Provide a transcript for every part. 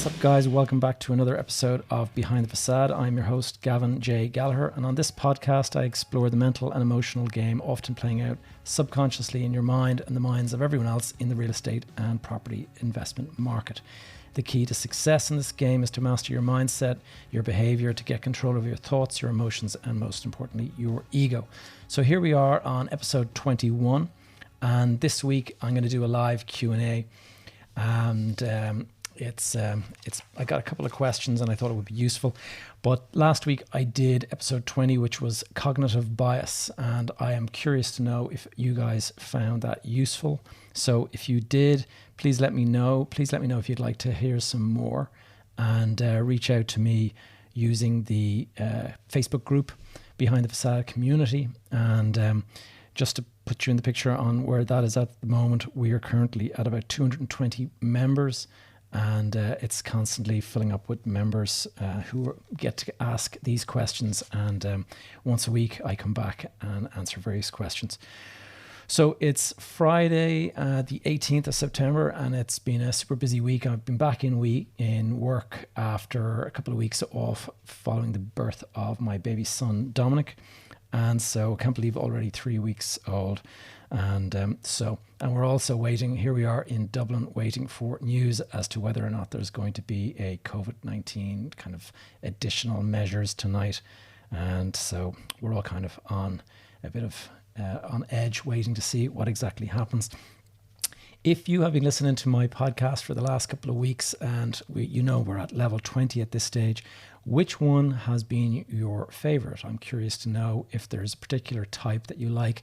What's up, guys? Welcome back to another episode of Behind the Facade. I'm your host, Gavin J Gallagher, and on this podcast I explore the mental and emotional game often playing out subconsciously in your mind and the minds of everyone else in the real estate and property investment market. The key to success in this game is to master your mindset, your behavior, to get control of your thoughts, your emotions, and most importantly, your ego. So here we are on episode 21, and this week I'm going to do a live Q&A, and I got a couple of questions and I thought it would be useful. But last week I did episode 20, which was cognitive bias, and I am curious to know if you guys found that useful. So if you did, please let me know. Please let me know if you'd like to hear some more, and reach out to me using the Facebook group Behind the Facade Community. And just to put you in the picture on where that is at the moment, we are currently at about 220 members. And it's constantly filling up with members who get to ask these questions. And once a week, I come back and answer various questions. So it's Friday, the 18th of September, and it's been a super busy week. I've been back in work after a couple of weeks off following the birth of my baby son, Dominic. And so I can't believe already 3 weeks old. And we're also waiting, here we are in Dublin, waiting for news as to whether or not there's going to be a COVID-19 kind of additional measures tonight. And so we're all kind of on a bit of on edge, waiting to see what exactly happens. If you have been listening to my podcast for the last couple of weeks, and we're at level 20 at this stage, which one has been your favorite? I'm curious to know if there's a particular type that you like,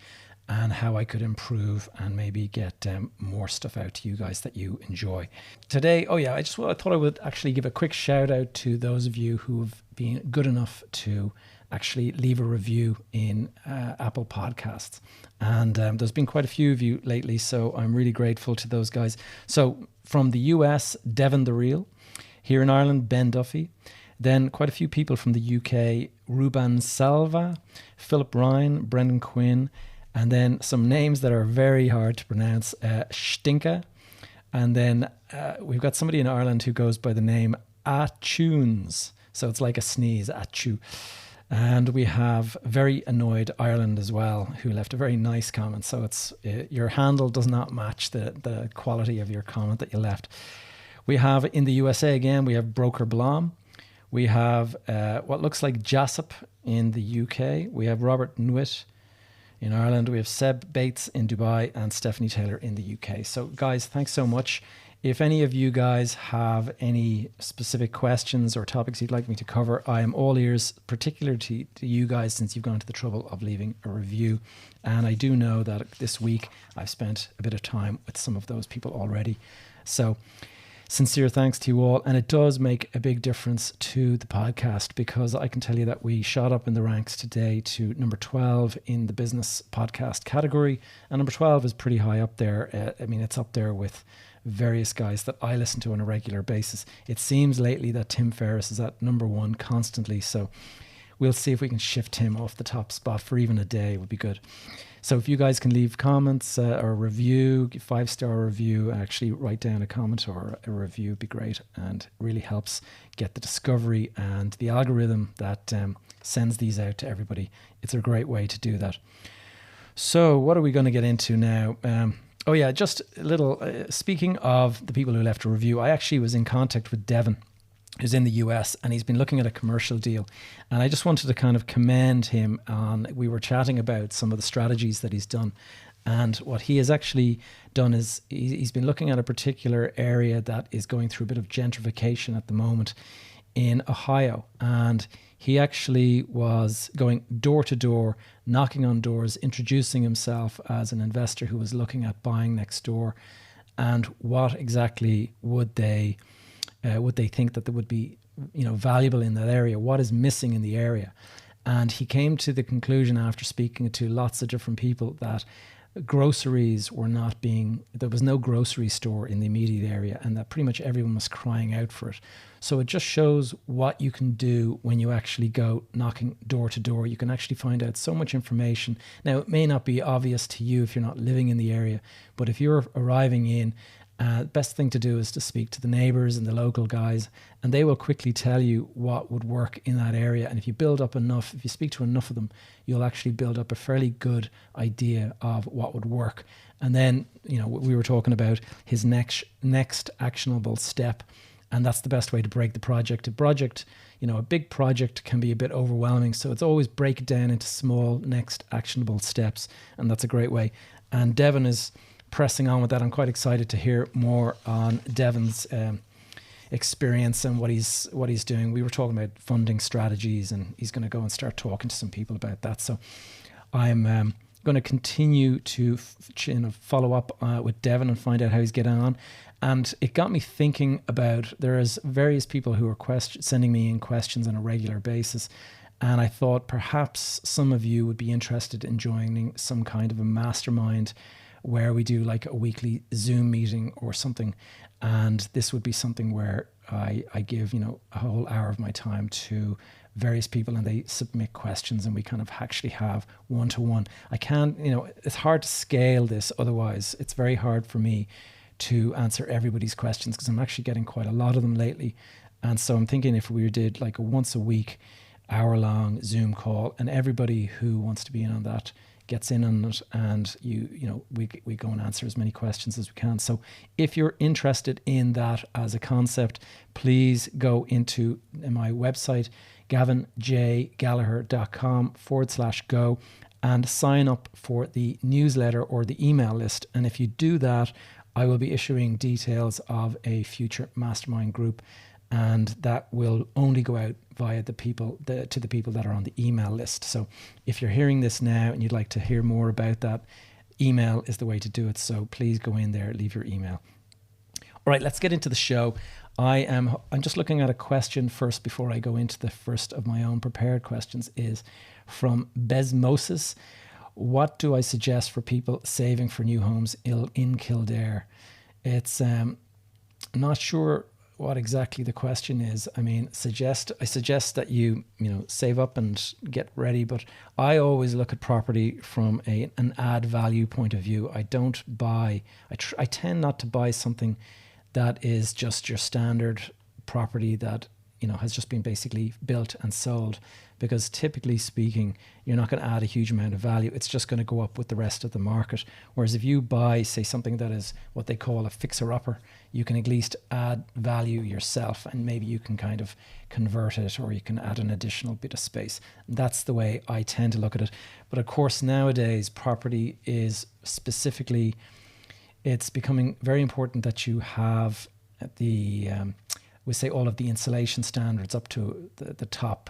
and how I could improve and maybe get more stuff out to you guys that you enjoy. Today, I thought I would actually give a quick shout out to those of you who have been good enough to actually leave a review in Apple Podcasts. And there's been quite a few of you lately, so I'm really grateful to those guys. So from the US, Devon the Real. Here in Ireland, Ben Duffy. Then quite a few people from the UK, Ruben Salva, Philip Ryan, Brendan Quinn, and then some names that are very hard to pronounce, Stinka. And then we've got somebody in Ireland who goes by the name Atunes. So it's like a sneeze, Achu. And we have Very Annoyed Ireland as well, who left a very nice comment. So it's your handle does not match the quality of your comment that you left. We have in the USA again, we have Broker Blom. We have what looks like Jassop in the UK. We have Robert Nwit in Ireland. We have Seb Bates in Dubai and Stephanie Taylor in the UK. So guys, thanks so much. If any of you guys have any specific questions or topics you'd like me to cover, I am all ears, particularly to you guys, since you've gone to the trouble of leaving a review. And I do know that this week I've spent a bit of time with some of those people already. So sincere thanks to you all. And it does make a big difference to the podcast, because I can tell you that we shot up in the ranks today to number 12 in the business podcast category. And number 12 is pretty high up there. It's up there with various guys that I listen to on a regular basis. It seems lately that Tim Ferriss is at number 1 constantly. So we'll see if we can shift him off the top spot for even a day. It would be good. So if you guys can leave comments or a review, 5-star review, actually write down a comment or a review would be great, and really helps get the discovery and the algorithm that sends these out to everybody. It's a great way to do that. So what are we going to get into now? Just a little, speaking of the people who left a review, I actually was in contact with Devon, who's in the US, and he's been looking at a commercial deal. And I just wanted to kind of commend him on, we were chatting about some of the strategies that he's done. And what he has actually done is he's been looking at a particular area that is going through a bit of gentrification at the moment in Ohio. And he actually was going door to door, knocking on doors, introducing himself as an investor who was looking at buying next door. And what exactly would they think that there would be, valuable in that area? What is missing in the area? And he came to the conclusion, after speaking to lots of different people, that groceries were not being, there was no grocery store in the immediate area, and that pretty much everyone was crying out for it. So it just shows what you can do when you actually go knocking door to door. You can actually find out so much information. Now, it may not be obvious to you if you're not living in the area, but if you're arriving in Best thing to do is to speak to the neighbors and the local guys, and they will quickly tell you what would work in that area. And if you build up enough, if you speak to enough of them, you'll actually build up a fairly good idea of what would work. And then, we were talking about his next actionable step, and that's the best way to break the project. A big project can be a bit overwhelming, so it's always break it down into small next actionable steps, and that's a great way. And Devin is pressing on with that. I'm quite excited to hear more on Devin's experience and what he's doing. We were talking about funding strategies, and he's going to go and start talking to some people about that. So I'm going to continue to follow up with Devin and find out how he's getting on. And it got me thinking about, there's various people who are sending me in questions on a regular basis. And I thought perhaps some of you would be interested in joining some kind of a mastermind where we do like a weekly Zoom meeting or something. And this would be something where I give, a whole hour of my time to various people, and they submit questions, and we kind of actually have one-to-one. I can't, it's hard to scale this. Otherwise, it's very hard for me to answer everybody's questions, because I'm actually getting quite a lot of them lately. And so I'm thinking if we did like a once a week, hour-long Zoom call, and everybody who wants to be in on that gets in on it, and we go and answer as many questions as we can. So if you're interested in that as a concept, please go into my website, gavinjgallagher.com/go, and sign up for the newsletter or the email list. And if you do that, I will be issuing details of a future mastermind group, and that will only go out via to the people that are on the email list. So if you're hearing this now and you'd like to hear more about that, email is the way to do it. So please go in there, leave your email. All right, let's get into the show. I'm just looking at a question first before I go into the first of my own prepared questions. Is from Besmosis. What do I suggest for people saving for new homes in Kildare? It's I'm not sure what exactly the question is. I mean, I suggest that you save up and get ready, but I always look at property from an add value point of view. I don't buy. I tend not to buy something that is just your standard property that has just been basically built and sold, because typically speaking, you're not going to add a huge amount of value. It's just going to go up with the rest of the market. Whereas if you buy, say, something that is what they call a fixer-upper, you can at least add value yourself, and maybe you can kind of convert it, or you can add an additional bit of space. That's the way I tend to look at it. But of course, nowadays, property is specifically, it's becoming very important that you have we say all of the insulation standards up to the top.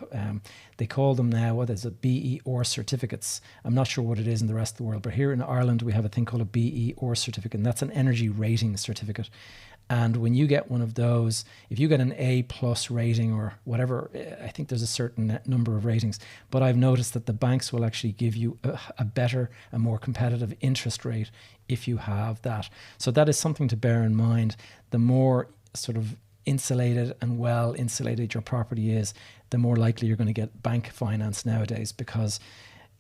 They call them now, what is it, BER certificates. I'm not sure what it is in the rest of the world, but here in Ireland, we have a thing called a BER certificate, and that's an energy rating certificate. And when you get one of those, if you get an A+ rating or whatever, I think there's a certain number of ratings, but I've noticed that the banks will actually give you a better, a more competitive interest rate if you have that. So that is something to bear in mind. The more sort of insulated and well insulated your property is, the more likely you're going to get bank finance nowadays, because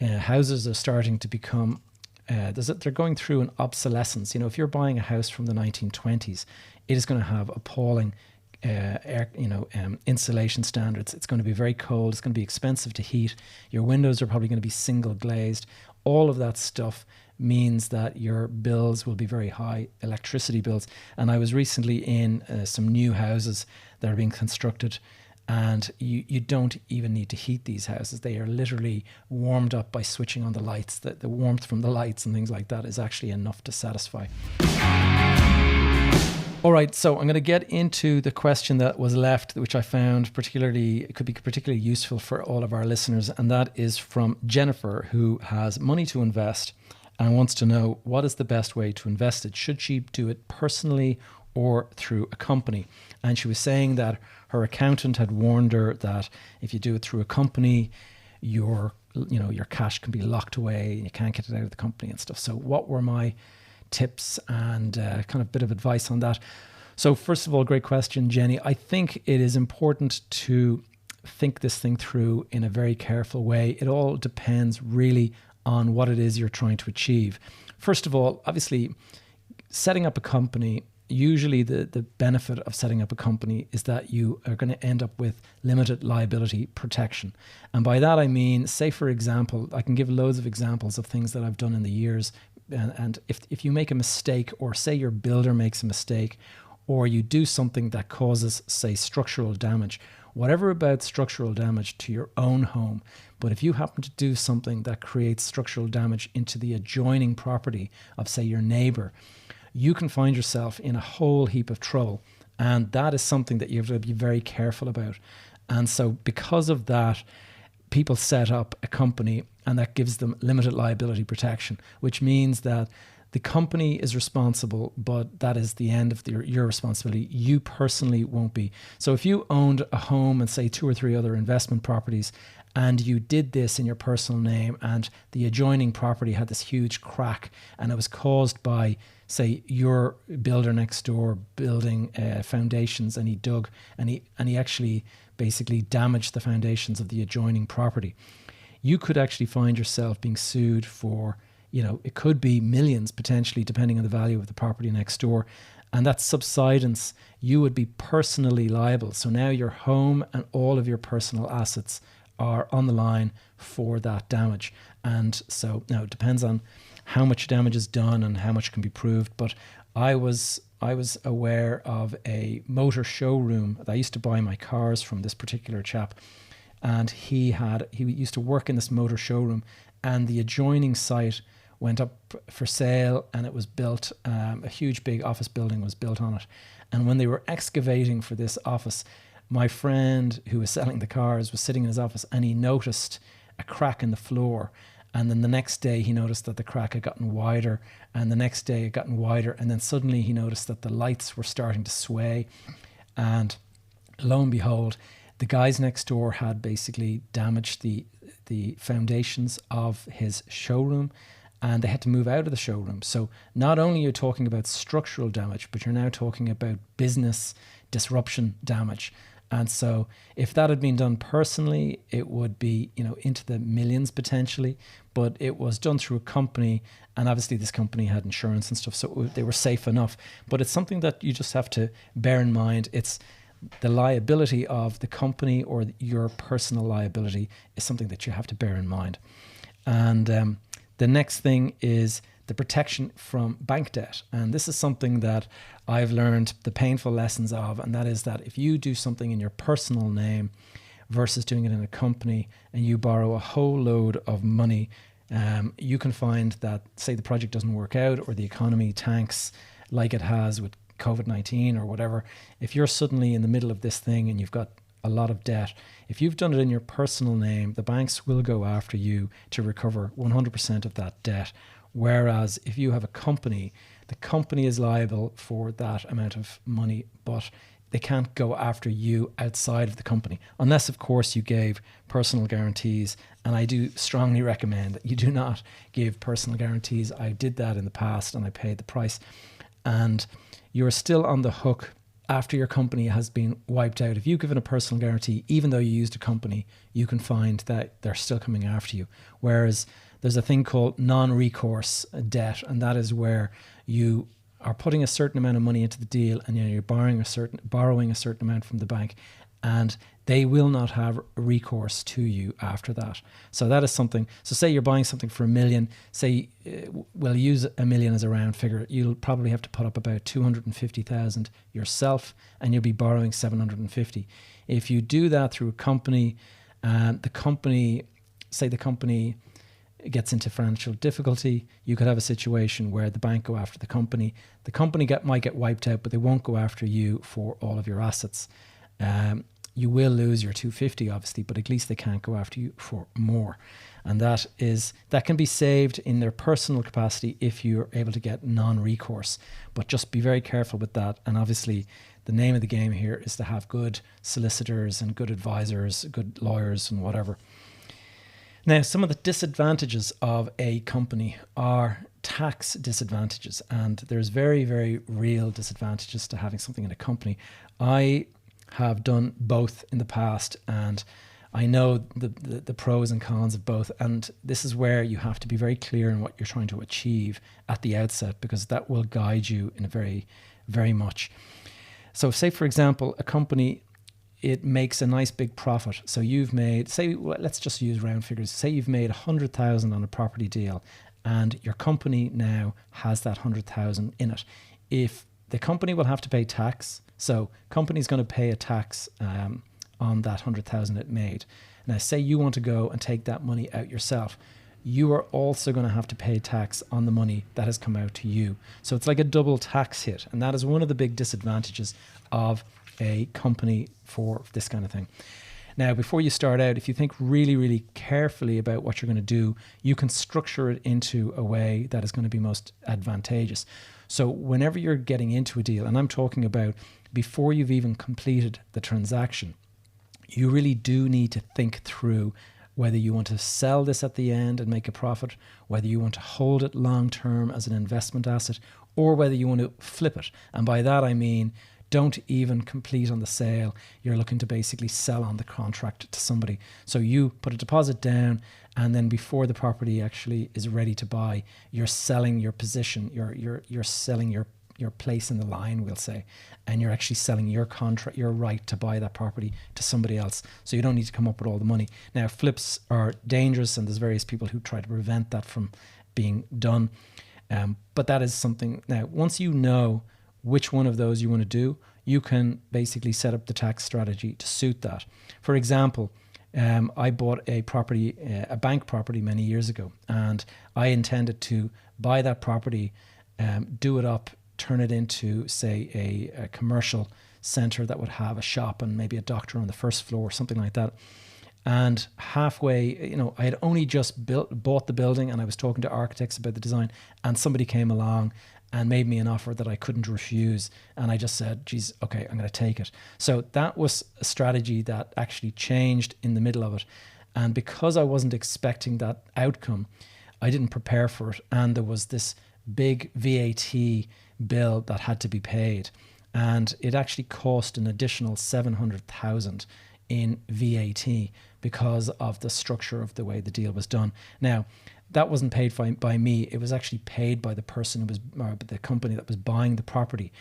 houses are starting to become they're going through an obsolescence. If you're buying a house from the 1920s, it is going to have appalling insulation standards. It's going to be very cold. It's going to be expensive to heat. Your windows are probably going to be single glazed. All of that stuff means that your bills will be very high, electricity bills. And I was recently in some new houses that are being constructed, and you don't even need to heat these houses. They are literally warmed up by switching on the lights. The warmth from the lights and things like that is actually enough to satisfy. All right, so I'm going to get into the question that was left, which I found could be particularly useful for all of our listeners, and that is from Jennifer, who has money to invest and wants to know, what is the best way to invest it? Should she do it personally or through a company? And she was saying that her accountant had warned her that if you do it through a company, your cash can be locked away and you can't get it out of the company and stuff. So what were my tips and kind of bit of advice on that? So first of all, great question, Jenny. I think it is important to think this thing through in a very careful way. It all depends really on what it is you're trying to achieve. First of all, obviously, setting up a company usually the benefit of setting up a company is that you are going to end up with limited liability protection. And by that I mean, say for example, I can give loads of examples of things that I've done in the years. And if you make a mistake, or say your builder makes a mistake, or you do something that causes, say, structural damage, whatever about structural damage to your own home, but if you happen to do something that creates structural damage into the adjoining property of, say, your neighbor, you can find yourself in a whole heap of trouble. And that is something that you have to be very careful about. And so because of that, people set up a company, and that gives them limited liability protection, which means that the company is responsible, but that is the end of your responsibility. You personally won't be. So if you owned a home and, say, 2 or 3 other investment properties, and you did this in your personal name, and the adjoining property had this huge crack, and it was caused by, say, your builder next door building foundations, and he dug and he actually basically damaged the foundations of the adjoining property, you could actually find yourself being sued for, it could be millions potentially, depending on the value of the property next door. And that subsidence, you would be personally liable. So now your home and all of your personal assets are on the line for that damage. And so now it depends on how much damage is done and how much can be proved. But I was aware of a motor showroom. I used to buy my cars from this particular chap, and he used to work in this motor showroom, and the adjoining site went up for sale, and it was built, a huge big office building was built on it. And when they were excavating for this office, my friend who was selling the cars was sitting in his office, and he noticed a crack in the floor. And then the next day he noticed that the crack had gotten wider, and the next day it had gotten wider. And then suddenly he noticed that the lights were starting to sway. And lo and behold, the guys next door had basically damaged the foundations of his showroom, and they had to move out of the showroom. So not only are you talking about structural damage, but you're now talking about business disruption damage. And so if that had been done personally, it would be, into the millions potentially, but it was done through a company, and obviously this company had insurance and stuff, so they were safe enough. But it's something that you just have to bear in mind. It's the liability of the company or your personal liability is something that you have to bear in mind. And the next thing is the protection from bank debt. And this is something that I've learned the painful lessons of, and that is that if you do something in your personal name versus doing it in a company, and you borrow a whole load of money, you can find that, say, the project doesn't work out, or the economy tanks like it has with COVID-19 or whatever. If you're suddenly in the middle of this thing and you've got a lot of debt, if you've done it in your personal name, the banks will go after you to recover 100% of that debt. Whereas if you have a company, the company is liable for that amount of money, but they can't go after you outside of the company, unless, of course, you gave personal guarantees. And I do strongly recommend that you do not give personal guarantees. I did that in the past, and I paid the price. And you're still on the hook after your company has been wiped out. If you've given a personal guarantee, even though you used a company, you can find that they're still coming after you. Whereas there's a thing called non-recourse debt, and that is where you are putting a certain amount of money into the deal, and you're borrowing a certain amount from the bank, and they will not have recourse to you after that. So that is something. So say you're buying something for $1 million, say we'll use $1 million as a round figure. You'll probably have to put up about 250,000 yourself, and you'll be borrowing 750. If you do that through a company, and the company gets into financial difficulty, you could have a situation where the bank go after the company. The company might get wiped out, but they won't go after you for all of your assets. You will lose your 250, obviously, but at least they can't go after you for more. And that can be saved in their personal capacity if you're able to get non-recourse. But just be very careful with that. And obviously, the name of the game here is to have good solicitors and good advisors, good lawyers and whatever. Now, some of the disadvantages of a company are tax disadvantages, and there's very, very real disadvantages to having something in a company. I have done both in the past, and I know the pros and cons of both. And this is where you have to be very clear in what you're trying to achieve at the outset, because that will guide you in a very, very much. So say, for example, a company, it makes a nice big profit. So you've made, say, well, let's just use round figures. Say you've made 100,000 on a property deal, and your company now has that 100,000 in it. If the company will have to pay tax, so company's going to pay a tax on that 100,000 it made. Now, say you want to go and take that money out yourself, you are also going to have to pay tax on the money that has come out to you. So it's like a double tax hit, and that is one of the big disadvantages of a company for this kind of thing. Now, before you start out, if you think really, really carefully about what you're going to do, you can structure it into a way that is going to be most advantageous. So whenever you're getting into a deal, and I'm talking about before you've even completed the transaction, you really do need to think through whether you want to sell this at the end and make a profit, whether you want to hold it long term as an investment asset, or whether you want to flip it. And by that I mean, don't even complete on the sale. You're looking to basically sell on the contract to somebody. So you put a deposit down, and then before the property actually is ready to buy, you're selling your position. You're selling your place in the line, we'll say, and you're actually selling your contract, your right to buy that property to somebody else. So you don't need to come up with all the money. Now, flips are dangerous, and there's various people who try to prevent that from being done. But that is something. Now, once you know which one of those you want to do, you can basically set up the tax strategy to suit that. For example, I bought a property, a bank property many years ago, and I intended to buy that property, do it up, turn it into, say, a commercial center that would have a shop and maybe a doctor on the first floor, something like that. And halfway, I had only just bought the building, and I was talking to architects about the design, and somebody came along and made me an offer that I couldn't refuse. And I just said, geez, okay, I'm going to take it. So that was a strategy that actually changed in the middle of it. And because I wasn't expecting that outcome, I didn't prepare for it. And there was this big VAT bill that had to be paid. And it actually cost an additional 700,000 in VAT because of the structure of the way the deal was done. Now, that wasn't paid by me. It was actually paid by the person who was, or the company that was buying the property.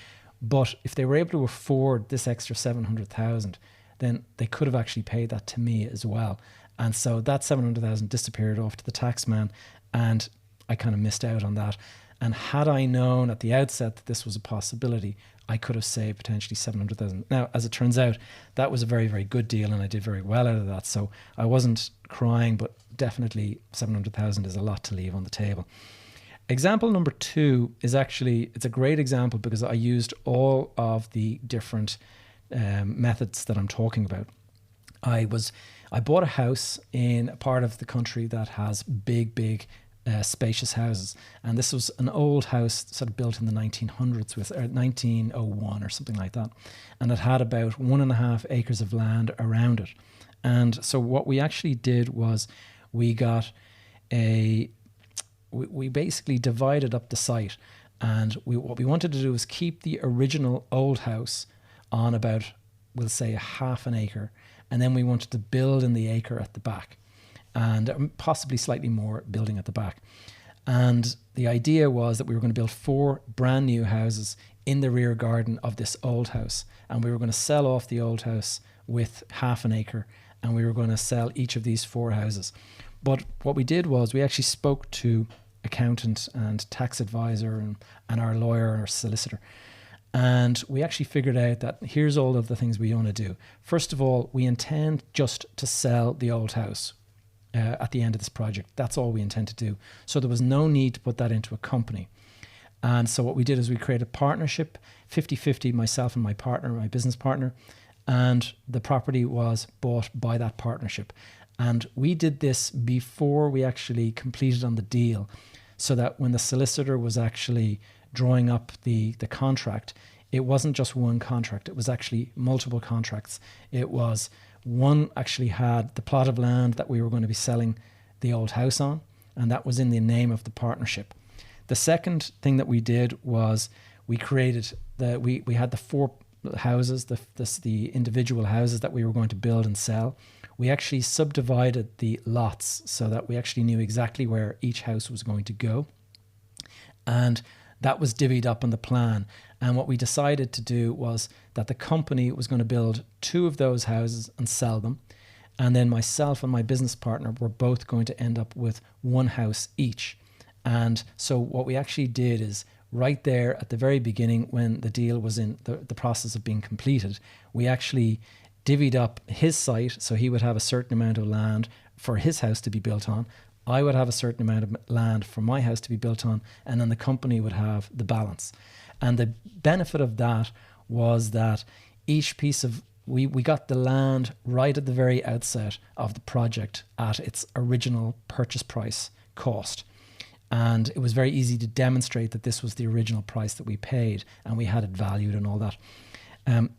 But if they were able to afford this extra 700,000, then they could have actually paid that to me as well. And so that 700,000 disappeared off to the tax man, and I kind of missed out on that. And had I known at the outset that this was a possibility, I could have saved potentially 700,000. Now, as it turns out, that was a very, very good deal, and I did very well out of that. So I wasn't crying, but definitely 700,000 is a lot to leave on the table. Example number 2 is actually, it's a great example because I used all of the different methods that I'm talking about. I bought a house in a part of the country that has big, spacious houses, and this was an old house sort of built in the 1900s with 1901 or something like that, and it had about 1.5 acres of land around it. And so what we actually did was we basically divided up the site, and what we wanted to do was keep the original old house on about, we'll say, 1/2 acre, and then we wanted to build in the acre at the back, and possibly slightly more building at the back. And the idea was that we were going to build 4 brand new houses in the rear garden of this old house, and we were going to sell off the old house with 1/2 acre, and we were going to sell each of these 4 houses. But what we did was we actually spoke to accountant and tax advisor and our lawyer and our solicitor, and we actually figured out that here's all of the things we want to do. First of all, we intend just to sell the old house at the end of this project. That's all we intend to do. So there was no need to put that into a company. And so what we did is we created a partnership, 50-50, myself and my partner, my business partner, and the property was bought by that partnership. And we did this before we actually completed on the deal, so that when the solicitor was actually drawing up the contract, it wasn't just one contract, it was actually multiple contracts. It was one actually had the plot of land that we were going to be selling the old house on, and that was in the name of the partnership. The second thing that we did was we created we had the 4 houses, the individual houses that we were going to build and sell. we actually subdivided the lots so that we actually knew exactly where each house was going to go. And that was divvied up on the plan. And what we decided to do was that the company was going to build 2 of those houses and sell them. And then myself and my business partner were both going to end up with 1 house each. And so what we actually did is right there at the very beginning, when the deal was in the process of being completed, we actually divvied up his site. So he would have a certain amount of land for his house to be built on. I would have a certain amount of land for my house to be built on, and then the company would have the balance. And the benefit of that was that each piece of, we got the land right at the very outset of the project at its original purchase price cost. And it was very easy to demonstrate that this was the original price that we paid, and we had it valued and all that.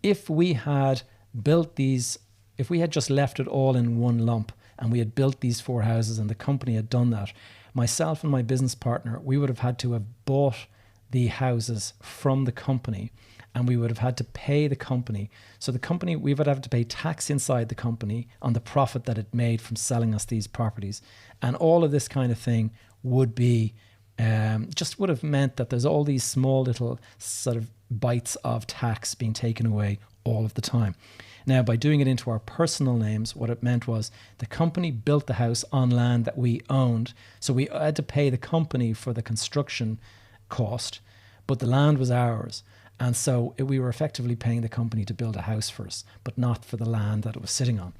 If we had built these, if we had just left it all in one lump, and we had built these 4 houses and the company had done that, myself and my business partner, we would have had to have bought the houses from the company, and we would have had to pay the company. So the company, we would have to pay tax inside the company on the profit that it made from selling us these properties. And all of this kind of thing would be, just would have meant that there's all these small little sort of bites of tax being taken away all of the time. Now, by doing it into our personal names, what it meant was the company built the house on land that we owned. So we had to pay the company for the construction cost, but the land was ours. And so we were effectively paying the company to build a house for us, but not for the land that it was sitting on.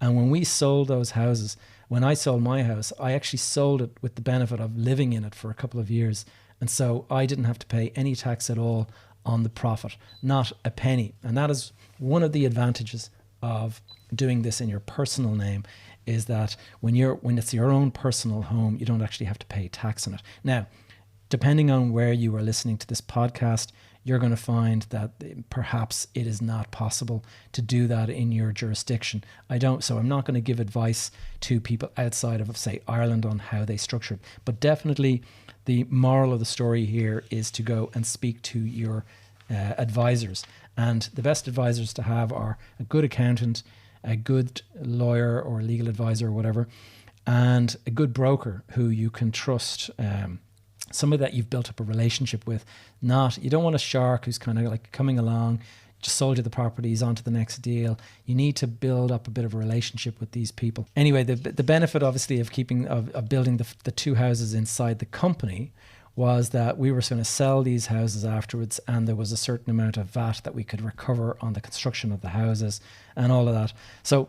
And when we sold those houses, when I sold my house, I actually sold it with the benefit of living in it for a couple of years. And so I didn't have to pay any tax at all on the profit, not a penny. And that is one of the advantages of doing this in your personal name, is that when it's your own personal home, you don't actually have to pay tax on it. Now, depending on where you are listening to this podcast, you're going to find that perhaps it is not possible to do that in your jurisdiction. So I'm not going to give advice to people outside of, say, Ireland on how they structure it. But definitely the moral of the story here is to go and speak to your advisors. And the best advisors to have are a good accountant, a good lawyer or legal advisor or whatever, and a good broker who you can trust, somebody that you've built up a relationship with. You don't want a shark who's kind of like coming along, just sold you the properties, on to the next deal. You need to build up a bit of a relationship with these people. Anyway, the benefit obviously of building the 2 houses inside the company was that we were going to sell these houses afterwards, and there was a certain amount of VAT that we could recover on the construction of the houses and all of that. So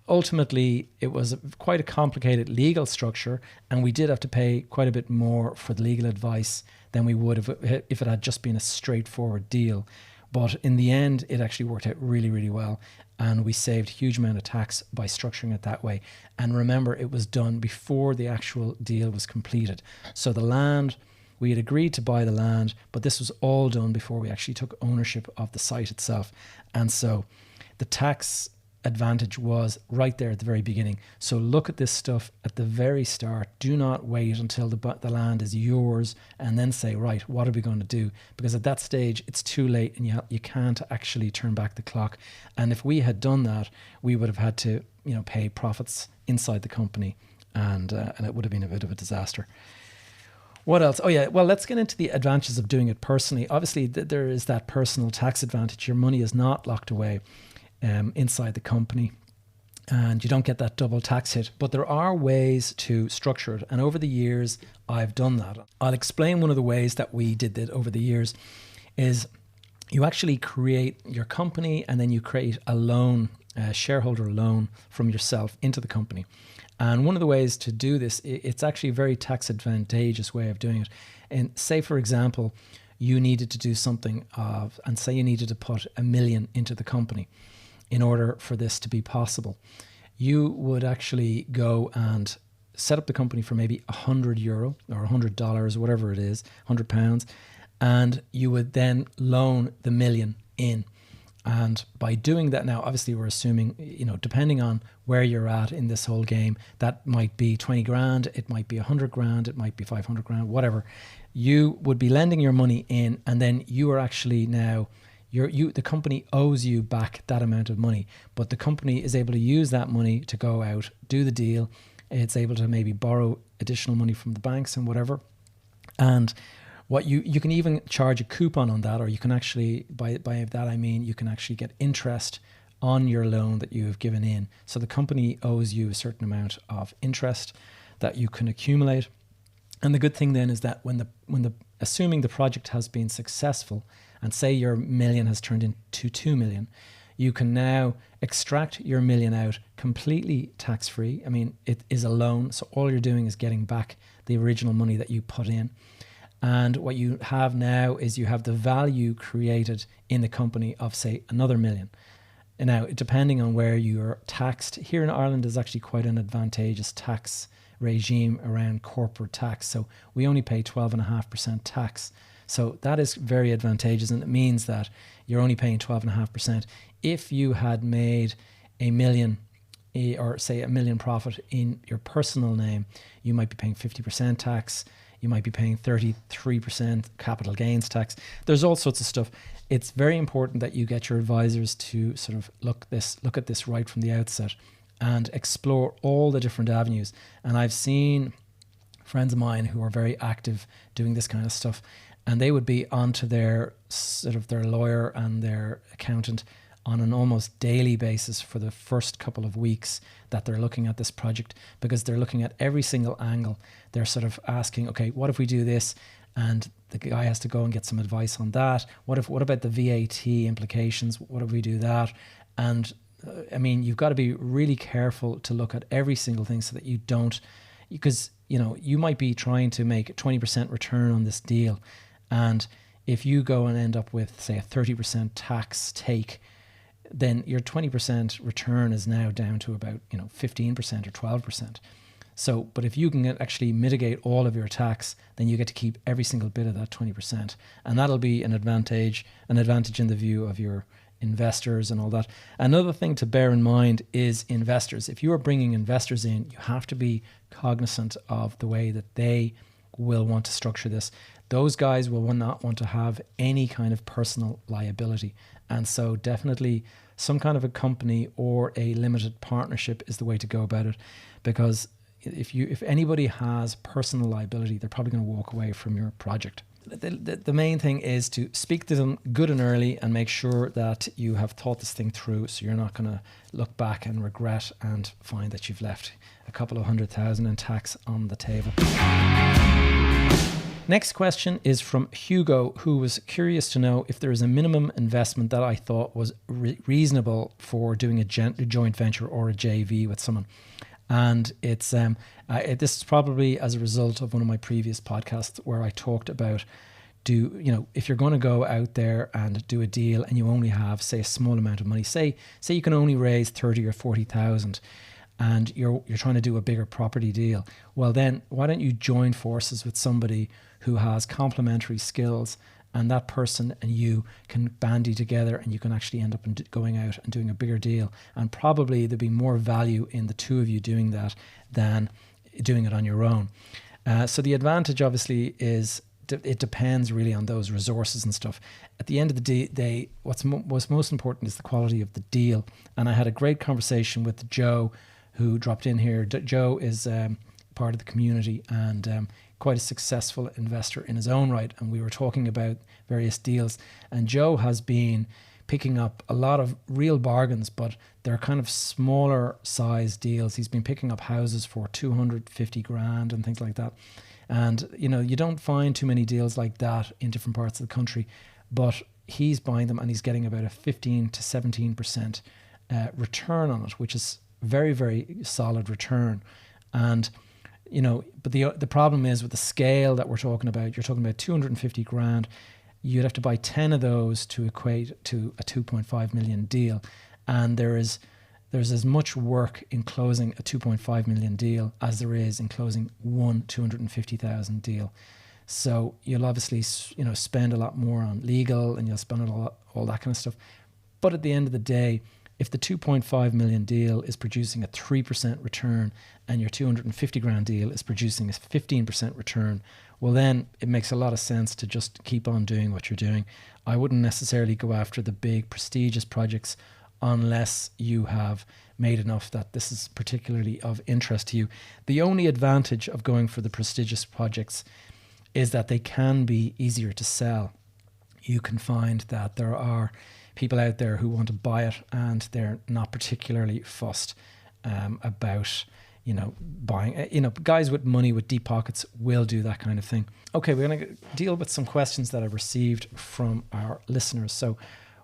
ultimately, it was quite a complicated legal structure, and we did have to pay quite a bit more for the legal advice than we would have if it had just been a straightforward deal. But in the end, it actually worked out really, really well, and we saved a huge amount of tax by structuring it that way. And remember, it was done before the actual deal was completed. So the land, we had agreed to buy the land, but this was all done before we actually took ownership of the site itself. And so the tax advantage was right there at the very beginning. So look at this stuff at the very start. Do not wait until the land is yours and then say, right, what are we going to do? Because at that stage, it's too late, and you can't actually turn back the clock. And if we had done that, we would have had to, pay profits inside the company, and it would have been a bit of a disaster. What else? Oh yeah, well, let's get into the advantages of doing it personally. Obviously, there is that personal tax advantage. Your money is not locked away inside the company, and you don't get that double tax hit. But there are ways to structure it, and over the years I've done that. I'll explain one of the ways that we did that over the years. Is you actually create your company, and then you create a loan, a shareholder loan from yourself into the company. And one of the ways to do this, it's actually a very tax advantageous way of doing it. And say, for example, you needed to do something and say you needed to put $1 million into the company in order for this to be possible. You would actually go and set up the company for maybe €100 or $100, whatever it is, £100, and you would then loan the $1 million in. And by doing that, now obviously we're assuming, depending on where you're at in this whole game, that might be 20 grand, it might be 100 grand, it might be 500 grand, whatever. You would be lending your money in, and then you are actually now the company owes you back that amount of money, but the company is able to use that money to go out, do the deal. It's able to maybe borrow additional money from the banks and whatever. And what you can even charge a coupon on that, or you can actually, by that I mean you can actually get interest on your loan that you have given in. So the company owes you a certain amount of interest that you can accumulate. And the good thing then is that when the assuming the project has been successful, and say your million has turned into 2 million, you can now extract your million out completely tax-free. I mean, it is a loan, so all you're doing is getting back the original money that you put in. And what you have now is you have the value created in the company of, say, another million. And now, depending on where you're taxed, here in Ireland is actually quite an advantageous tax regime around corporate tax. So we only pay 12.5% tax. So that is very advantageous, and it means that you're only paying 12.5%. If you had made a million, or say a million profit in your personal name, you might be paying 50% tax. You might be paying 33% capital gains tax. There's all sorts of stuff. It's very important that you get your advisors to sort of look at this right from the outset and explore all the different avenues. And I've seen friends of mine who are very active doing this kind of stuff, and they would be onto their lawyer and their accountant on an almost daily basis for the first couple of weeks that they're looking at this project, because they're looking at every single angle. They're sort of asking, okay, what if we do this? And the guy has to go and get some advice on that. What about the VAT implications? What if we do that? And I mean, you've got to be really careful to look at every single thing so that you don't, because, you know, you might be trying to make a 20% return on this deal. And if you go and end up with, say, a 30% tax take, then your 20% return is now down to about, 15% or 12%. So, but if you can actually mitigate all of your tax, then you get to keep every single bit of that 20%. And that'll be an advantage in the view of your investors and all that. Another thing to bear in mind is investors. If you are bringing investors in, you have to be cognizant of the way that they will want to structure this. Those guys will not want to have any kind of personal liability. And so definitely some kind of a company or a limited partnership is the way to go about it, because if anybody has personal liability, they're probably going to walk away from your project. The main thing is to speak to them good and early and make sure that you have thought this thing through, so you're not going to look back and regret and find that you've left a couple of $100,000 in tax on the table. Next question is from Hugo, who was curious to know if there is a minimum investment that I thought was reasonable for doing a joint venture or a JV with someone. And it's this is probably as a result of one of my previous podcasts where I talked about, if you're going to go out there and do a deal and you only have, say, a small amount of money, say you can only raise 30 or 40,000, and you're trying to do a bigger property deal, well then why don't you join forces with somebody who has complementary skills, and that person and you can bandy together and you can actually end up going out and doing a bigger deal. And probably there'd be more value in the two of you doing that than doing it on your own. So the advantage obviously is it depends really on those resources and stuff. At the end of the day, what's most important is the quality of the deal. And I had a great conversation with Joe, who dropped in here. Joe is part of the community and quite a successful investor in his own right. And we were talking about various deals. And Joe has been picking up a lot of real bargains, but they're kind of smaller size deals. He's been picking up houses for 250 grand and things like that. And, you don't find too many deals like that in different parts of the country, but he's buying them and he's getting about a 15 to 17% return on it, which is very, very solid return. And but the problem is with the scale that we're talking about, you're talking about 250 grand. You'd have to buy 10 of those to equate to a 2.5 million deal. And there's as much work in closing a 2.5 million deal as there is in closing one 250,000 deal. So you'll obviously, spend a lot more on legal and you'll spend all that kind of stuff. But at the end of the day, if the 2.5 million deal is producing a 3% return and your 250 grand deal is producing a 15% return, well, then it makes a lot of sense to just keep on doing what you're doing. I wouldn't necessarily go after the big prestigious projects unless you have made enough that this is particularly of interest to you. The only advantage of going for the prestigious projects is that they can be easier to sell. You can find that there are people out there who want to buy it and they're not particularly fussed about, buying. Guys with money, with deep pockets, will do that kind of thing. Okay, we're going to deal with some questions that I've received from our listeners. So,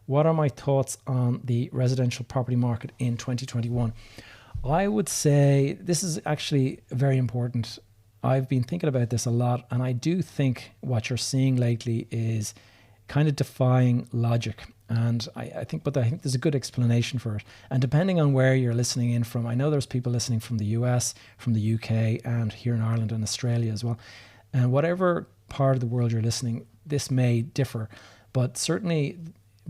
what are my thoughts on the residential property market in 2021? I would say this is actually very important. I've been thinking about this a lot, and I do think what you're seeing lately is kind of defying logic. And I think there's a good explanation for it. And depending on where you're listening in from, I know there's people listening from the US, from the UK, and here in Ireland and Australia as well. And whatever part of the world you're listening, this may differ. But certainly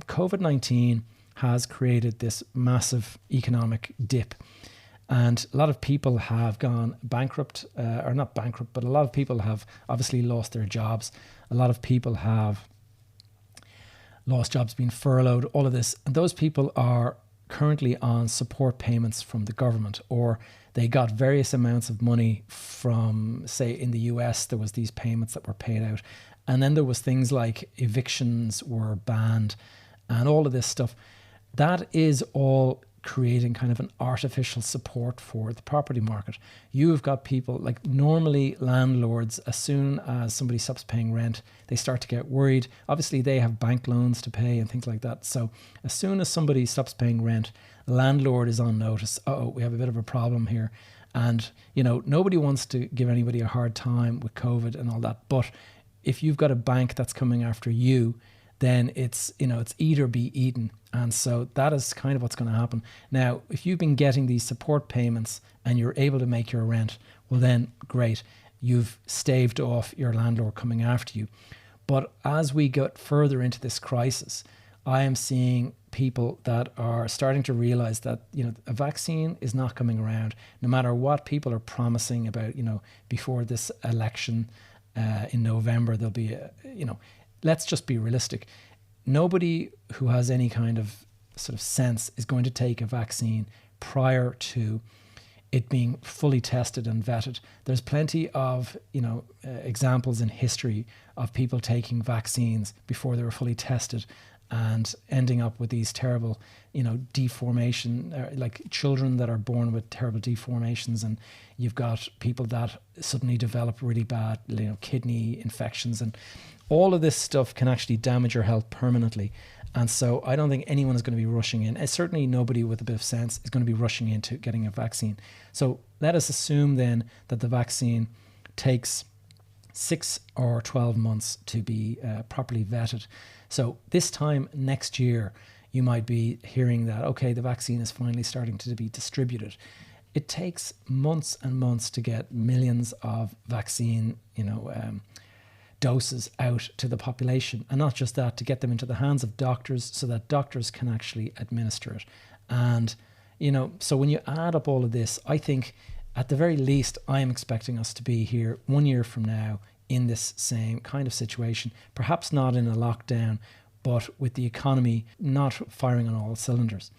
COVID-19 has created this massive economic dip. And a lot of people have gone bankrupt, or not bankrupt, but a lot of people have obviously lost their jobs. A lot of people have lost jobs, been furloughed, all of this. And those people are currently on support payments from the government, or they got various amounts of money from, say, in the US, there was these payments that were paid out. And then there was things like evictions were banned and all of this stuff. That is all creating kind of an artificial support for the property market. You've got people like normally landlords, as soon as somebody stops paying rent, they start to get worried. Obviously, they have bank loans to pay and things like that. So as soon as somebody stops paying rent, the landlord is on notice. We have a bit of a problem here. And, nobody wants to give anybody a hard time with COVID and all that. But if you've got a bank that's coming after you, then it's eat or be eaten. And so that is kind of what's going to happen. Now, if you've been getting these support payments and you're able to make your rent, well then, great. You've staved off your landlord coming after you. But as we get further into this crisis, I am seeing people that are starting to realize that, a vaccine is not coming around. No matter what people are promising about, before this election in November, there'll be let's just be realistic. Nobody who has any kind of sort of sense is going to take a vaccine prior to it being fully tested and vetted. There's plenty of, examples in history of people taking vaccines before they were fully tested and ending up with these terrible, deformation, like children that are born with terrible deformations. And you've got people that suddenly develop really bad, kidney infections, and all of this stuff can actually damage your health permanently. And so I don't think anyone is going to be rushing in. And certainly nobody with a bit of sense is going to be rushing into getting a vaccine. So let us assume then that the vaccine takes 6 or 12 months to be properly vetted. So this time next year, you might be hearing that, okay, the vaccine is finally starting to be distributed. It takes months and months to get millions of vaccine, doses out to the population. And not just that, to get them into the hands of doctors so that doctors can actually administer it. And, so when you add up all of this, I think at the very least, I am expecting us to be here 1 year from now in this same kind of situation, perhaps not in a lockdown, but with the economy not firing on all cylinders.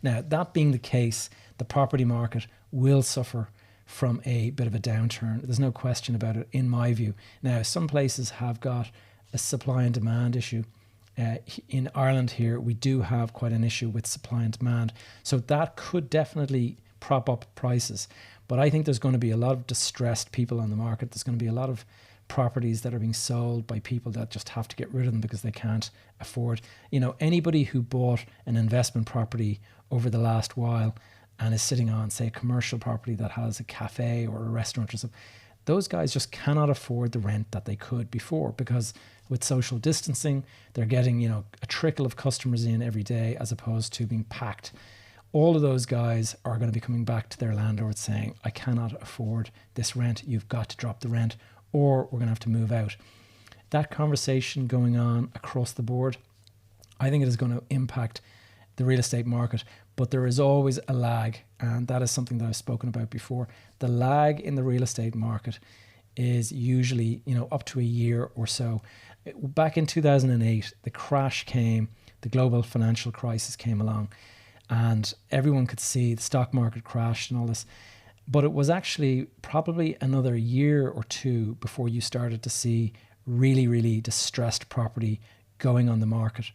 Now, that being the case, the property market will suffer from a bit of a downturn. There's no question about it, in my view. Now, some places have got a supply and demand issue. In Ireland here, we do have quite an issue with supply and demand. So that could definitely prop up prices. But I think there's going to be a lot of distressed people on the market. There's going to be a lot of properties that are being sold by people that just have to get rid of them because they can't afford. Anybody who bought an investment property over the last while and is sitting on, say, a commercial property that has a cafe or a restaurant or something, those guys just cannot afford the rent that they could before, because with social distancing, they're getting, a trickle of customers in every day as opposed to being packed. All of those guys are going to be coming back to their landlord saying, I cannot afford this rent. You've got to drop the rent or we're going to have to move out. That conversation going on across the board, I think it is going to impact the real estate market, but there is always a lag, and that is something that I've spoken about before. The lag in the real estate market is usually, up to a year or so. Back in 2008, the crash came, the global financial crisis came along, and everyone could see the stock market crashed and all this. But it was actually probably another year or two before you started to see really, really distressed property going on the market.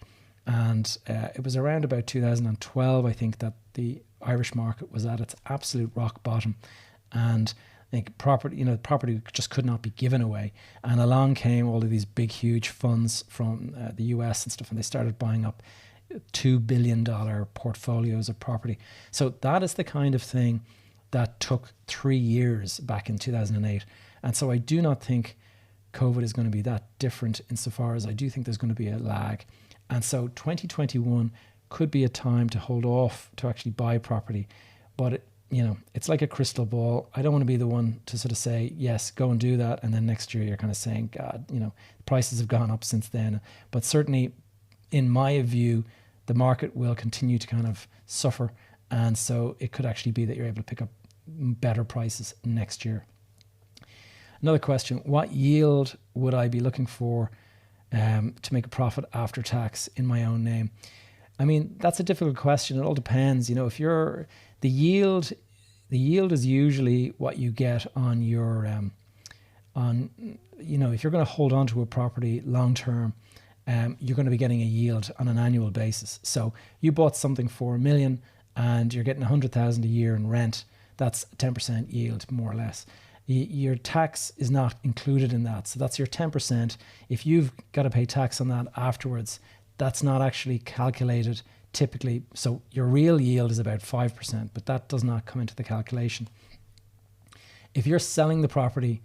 And it was around about 2012, I think, that the Irish market was at its absolute rock bottom. And I think property just could not be given away. And along came all of these big, huge funds from the US and stuff, and they started buying up $2 billion portfolios of property. So that is the kind of thing that took 3 years back in 2008. And so I do not think COVID is going to be that different, insofar as I do think there's going to be a lag. And so 2021 could be a time to hold off to actually buy property. But, it's like a crystal ball. I don't want to be the one to sort of say, yes, go and do that. And then next year you're kind of saying, God, prices have gone up since then. But certainly, in my view, the market will continue to kind of suffer. And so it could actually be that you're able to pick up better prices next year. Another question, what yield would I be looking for to make a profit after tax in my own name? I mean, that's a difficult question. It all depends. If you're the yield is usually what you get on your if you're going to hold on to a property long term, you're going to be getting a yield on an annual basis. So you bought something for $1 million and you're getting 100,000 a year in rent. That's 10% yield, more or less. Your tax is not included in that. So that's your 10%. If you've got to pay tax on that afterwards, that's not actually calculated typically. So your real yield is about 5%, but that does not come into the calculation. If you're selling the property,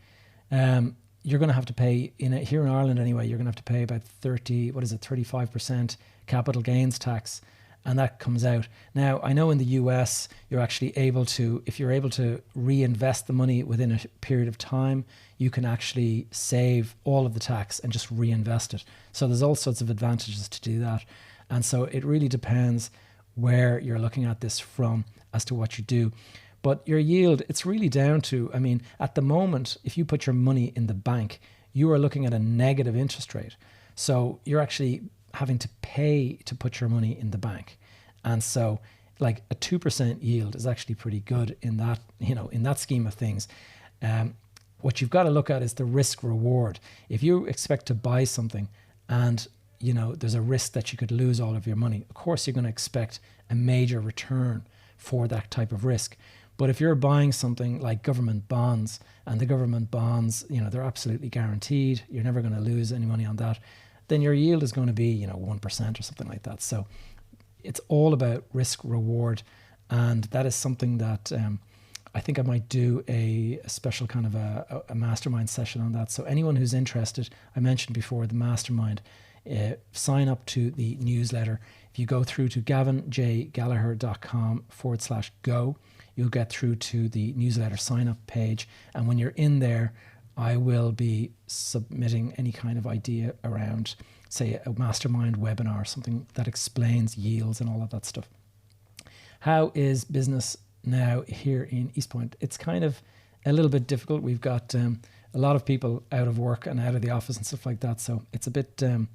you're going to have to pay, here in Ireland anyway, you're going to have to pay about 35% capital gains tax. And that comes out. Now, I know in the US, you're actually able to, if you're able to reinvest the money within a period of time, you can actually save all of the tax and just reinvest it. So there's all sorts of advantages to do that. And so it really depends where you're looking at this from as to what you do. But your yield, it's really down to, at the moment, if you put your money in the bank, you are looking at a negative interest rate. So you're actually having to pay to put your money in the bank. And so like a 2% yield is actually pretty good in that, in that scheme of things. What you've got to look at is the risk reward. If you expect to buy something and, there's a risk that you could lose all of your money, of course, you're going to expect a major return for that type of risk. But if you're buying something like government bonds, and the government bonds, they're absolutely guaranteed, you're never going to lose any money on that, then your yield is going to be, 1% or something like that. So it's all about risk reward. And that is something that I think I might do a special kind of a mastermind session on that. So anyone who's interested, I mentioned before the mastermind, sign up to the newsletter. If you go through to gavinjgallagher.com/go, you'll get through to the newsletter sign up page. And when you're in there, I will be submitting any kind of idea around, say, a mastermind webinar or something that explains yields and all of that stuff. How is business now here in East Point? It's kind of a little bit difficult. We've got a lot of people out of work and out of the office and stuff like that. So it's a bit of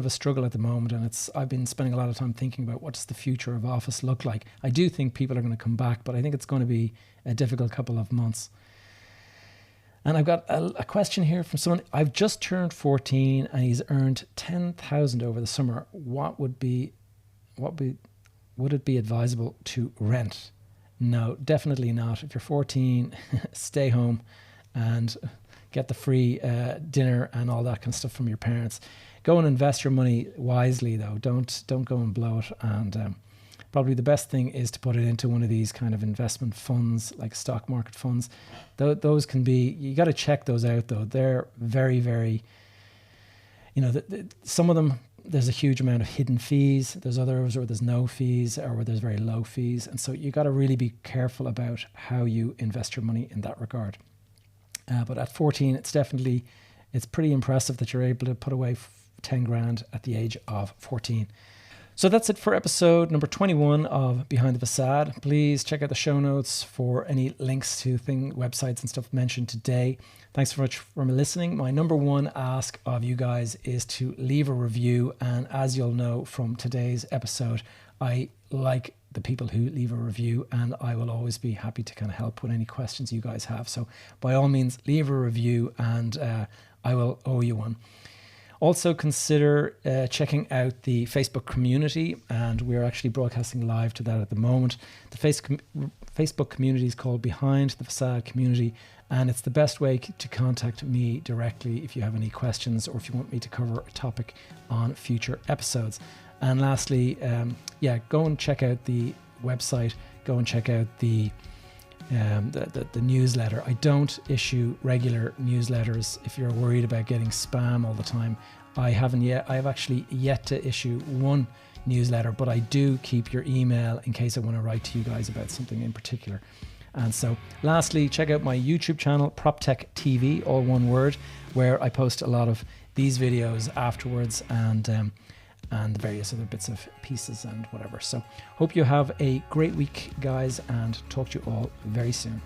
a struggle at the moment. And I've been spending a lot of time thinking about what does the future of office look like. I do think people are going to come back, but I think it's going to be a difficult couple of months. And I've got a question here from someone. I've just turned 14 and he's earned 10,000 over the summer. Would it be advisable to rent? No, definitely not. If you're 14, stay home and get the free dinner and all that kind of stuff from your parents. Go and invest your money wisely, though. Don't go and blow it. And probably the best thing is to put it into one of these kind of investment funds, like stock market funds. Those can be, you got to check those out, though. They're very, very, some of them, there's a huge amount of hidden fees. There's others where there's no fees or where there's very low fees. And so you got to really be careful about how you invest your money in that regard. But at 14, it's pretty impressive that you're able to put away 10 grand at the age of 14. So that's it for episode number 21 of Behind the Facade. Please check out the show notes for any links to websites and stuff mentioned today. Thanks so much for listening. My number one ask of you guys is to leave a review. And as you'll know from today's episode, I like the people who leave a review, and I will always be happy to kind of help with any questions you guys have. So by all means, leave a review and I will owe you one. Also consider checking out the Facebook community, and we're actually broadcasting live to that at the moment. The Facebook community is called Behind the Facade Community, and it's the best way to contact me directly if you have any questions or if you want me to cover a topic on future episodes. And lastly, go and check out the website. Go and check out the newsletter. I don't issue regular newsletters. If you're worried about getting spam all the time, I have actually yet to issue one newsletter, but I do keep your email in case I want to write to you guys about something in particular. And so lastly, check out my YouTube channel, PropTech TV, all one word, where I post a lot of these videos afterwards and various other bits of pieces and whatever. So hope you have a great week, guys, and talk to you all very soon.